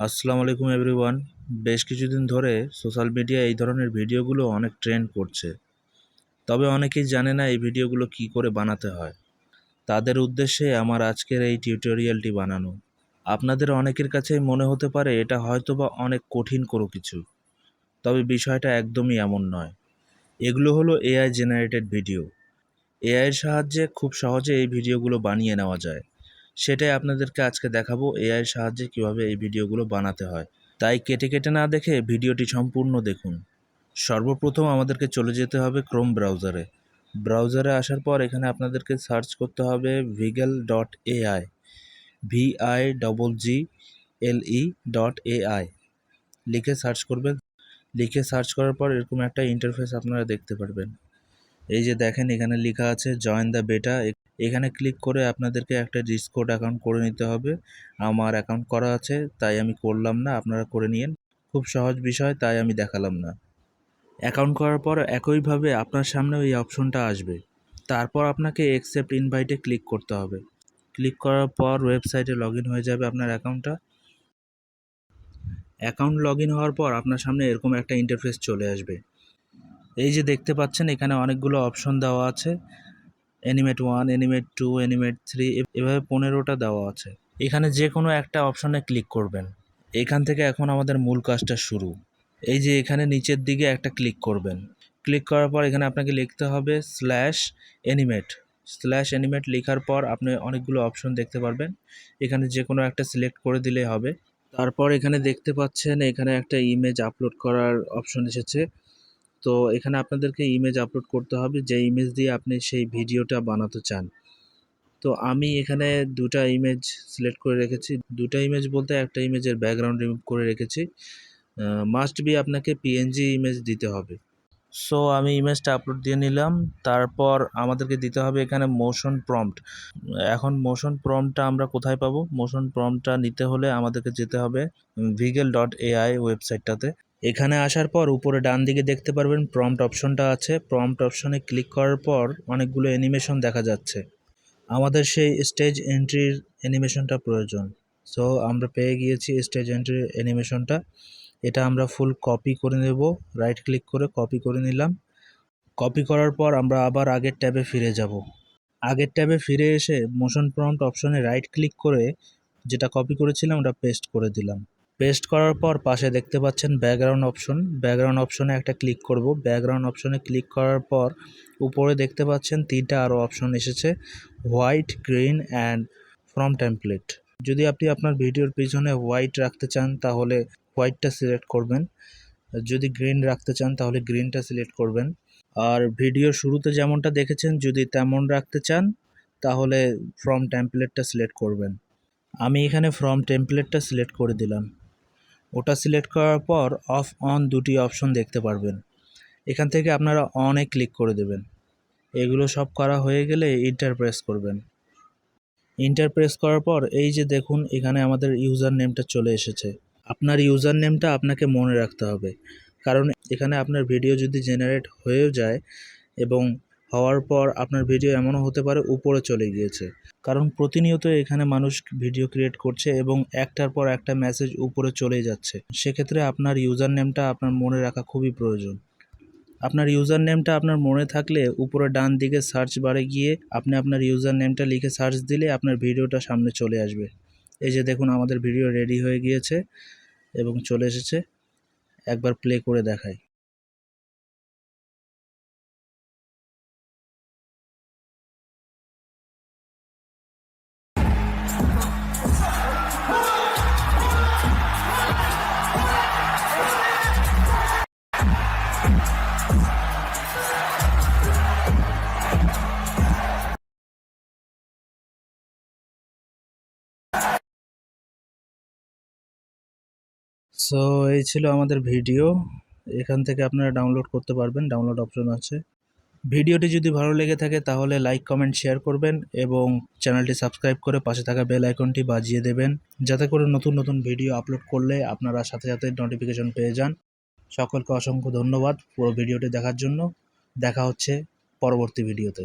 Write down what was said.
আসসালামু আলাইকুম এভরিওয়ান। বেশ কিছুদিন ধরে সোশ্যাল মিডিয়ায় এই ধরনের ভিডিওগুলো অনেক ট্রেন্ড করছে। তবে অনেকেই জানে না এই ভিডিওগুলো কি করে বানাতে হয়। তাদের উদ্দেশ্যে আমার আজকের এই টিউটোরিয়ালটি বানানো। আপনাদের অনেকের কাছেই মনে হতে পারে এটা হয়তোবা অনেক কঠিন কোনো কিছু। তবে বিষয়টা একদমই এমন নয়। এগুলো হলো এআই জেনারেটেড ভিডিও। এআইয়ের সাহায্যে খুব সহজে এই ভিডিওগুলো বানিয়ে নেওয়া যায়। সেটাই আপনাদেরকে আজকে দেখাবো এআইয়ের সাহায্যে কিভাবে এই ভিডিওগুলো বানাতে হয়। তাই কেটে কেটে না দেখে ভিডিওটি সম্পূর্ণ দেখুন। সর্বপ্রথম আমাদেরকে চলে যেতে হবে ক্রোম ব্রাউজারে। ব্রাউজারে আসার পর এখানে আপনাদেরকে সার্চ করতে হবে vigal.ai, VIGGLE.ai লিখে সার্চ করবেন। লিখে সার্চ করার পর এরকম একটা ইন্টারফেস আপনারা দেখতে পারবেন। এই যে দেখেন এখানে লেখা আছে জয়েন দ্য বেটা। এখানে ক্লিক করে আপনাদেরকে একটা ডিসকর্ড অ্যাকাউন্ট করে নিতে হবে। আমার অ্যাকাউন্ট করা আছে তাই আমি করলাম না, আপনারা করে নিন। খুব সহজ বিষয় তাই আমি দেখালাম না। অ্যাকাউন্ট করার পর একইভাবে আপনার সামনে এই অপশনটা আসবে। তারপর আপনাকে অ্যাকসেপ্ট ইনভাইটে ক্লিক করতে হবে। ক্লিক করার পর ওয়েবসাইটে লগ ইন হয়ে যাবে আপনার অ্যাকাউন্টটা। অ্যাকাউন্ট লগ ইন হওয়ার পর আপনার সামনে এরকম একটা ইন্টারফেস চলে আসবে। এই যে দেখতে পাচ্ছেন এখানে অনেকগুলো অপশন দেওয়া আছে। অ্যানিমেট 1, অ্যানিমেট 2, অ্যানিমেট 3 এভাবে 15টা দেওয়া আছে। এখানে যে কোনো একটা অপশনে ক্লিক করবেন। এখান থেকে এখন আমাদের মূল কাজটা শুরু। এই যে এখানে নিচের দিকে একটা ক্লিক করবেন। ক্লিক করার পর এখানে আপনাকে লিখতে হবে /অ্যানিমেট। /অ্যানিমেট লেখার পর আপনি অনেকগুলো অপশন দেখতে পারবেন। এখানে যে কোনো একটা সিলেক্ট করে দিলেই হবে। তারপর এখানে দেখতে পাচ্ছেন এখানে একটা ইমেজ আপলোড করার অপশন এসেছে। তো এখানে আপনাদেরকে ইমেজ আপলোড করতে হবে, যে ইমেজ দিয়ে আপনি সেই ভিডিওটা বানাতে চান। তো আমি এখানে দুটা ইমেজ সিলেক্ট করে রেখেছি। দুটা ইমেজ বলতে একটা ইমেজের ব্যাকগ্রাউন্ড রিমুভ করে রেখেছি। মাস্ট বি আপনাকে পিএনজি ইমেজ দিতে হবে। সো আমি ইমেজটা আপলোড দিয়ে নিলাম। তারপর আমাদেরকে দিতে হবে এখানে মোশন প্রম্পট। এখন মোশন প্রম্পটটা আমরা কোথায় পাবো? মোশন প্রম্পটটা নিতে হলে আমাদেরকে যেতে হবে vigal.ai ওয়েবসাইটটাতে। এখানে আসার পর উপরে ডান দিকে দেখতে পারবেন প্রম্পট অপশনটা আছে। প্রম্পট অপশনে ক্লিক করার পর অনেকগুলো অ্যানিমেশন দেখা যাচ্ছে। আমাদের সেই স্টেজ এন্ট্রির অ্যানিমেশনটা প্রয়োজন। সো আমরা পেয়ে গিয়েছি স্টেজ এন্ট্রির অ্যানিমেশনটা। এটা আমরা ফুল কপি করে নেব। রাইট ক্লিক করে কপি করে নিলাম। কপি করার পর আমরা আবার আগের ট্যাবে ফিরে যাব। আগের ট্যাবে ফিরে এসে মোশন প্রম্পট অপশনে রাইট ক্লিক করে যেটা কপি করেছিলাম ওটা পেস্ট করে দিলাম। পেস্ট করার পর পাশে দেখতে পাচ্ছেন ব্যাকগ্রাউন্ড অপশন। ব্যাকগ্রাউন্ড অপশনে একটা ক্লিক করব। ব্যাকগ্রাউন্ড অপশনে ক্লিক করার পর উপরে দেখতে পাচ্ছেন তিনটা আরও অপশন এসেছে, white, green and from template. যদি আপনি আপনার ভিডিওর পিছনে হোয়াইট রাখতে চান তাহলে হোয়াইটটা সিলেক্ট করবেন। যদি গ্রিন রাখতে চান তাহলে গ্রিনটা সিলেক্ট করবেন। আর ভিডিওর শুরুতে যেমনটা দেখেছেন যদি তেমন রাখতে চান তাহলে ফ্রম টেমপ্লেটটা সিলেক্ট করবেন। আমি এখানে ফ্রম টেমপ্লেটটা সিলেক্ট করে দিলাম। ওটা সিলেক্ট করার পর অফ অন দুটি অপশন দেখতে পারবেন। এখান থেকে আপনারা অনে ক্লিক করে দেবেন। এগুলো সব করা হয়ে গেলে ইন্টার প্রেস করবেন। ইন্টার প্রেস করার পর এই যে দেখুন এখানে আমাদের ইউজার নেমটা চলে এসেছে। আপনার ইউজার নেমটা আপনাকে মনে রাখতে হবে, কারণ এখানে আপনার ভিডিও যদি জেনারেট হয়েও যায় এবং হওয়ার পর আপনার ভিডিও এমনও হতে পারে উপরে চলে গিয়েছে, কারণ প্রতিনিয়ত এখানে মানুষ ভিডিও ক্রিয়েট করছে এবং একটার পর একটা মেসেজ উপরে চলে যাচ্ছে। সেক্ষেত্রে আপনার ইউজার নেমটা আপনার মনে রাখা খুবই প্রয়োজন। আপনার ইউজার নেমটা আপনার মনে থাকলে উপরে ডান দিকে সার্চ বারে গিয়ে আপনি আপনার ইউজার নেমটা লিখে সার্চ দিলে আপনার ভিডিওটা সামনে চলে আসবে। এই যে দেখুন আমাদের ভিডিও রেডি হয়ে গিয়েছে এবং চলে এসেছে। একবার প্লে করে দেখাই। সো এই ছিল আমাদের ভিডিও। এখান থেকে আপনারা ডাউনলোড করতে পারবেন, ডাউনলোড অপশন আছে। ভিডিওটি যদি ভালো লেগে থাকে তাহলে লাইক, কমেন্ট, শেয়ার করবেন এবং চ্যানেলটি সাবস্ক্রাইব করে পাশে থাকা বেল আইকনটি বাজিয়ে দেবেন, যাতে করে নতুন নতুন ভিডিও আপলোড করলে আপনারা সাথে সাথে নোটিফিকেশন পেয়ে যান। সকলকে অসংখ্য ধন্যবাদ পুরো ভিডিওটি দেখার জন্য। দেখা হচ্ছে পরবর্তী ভিডিওতে।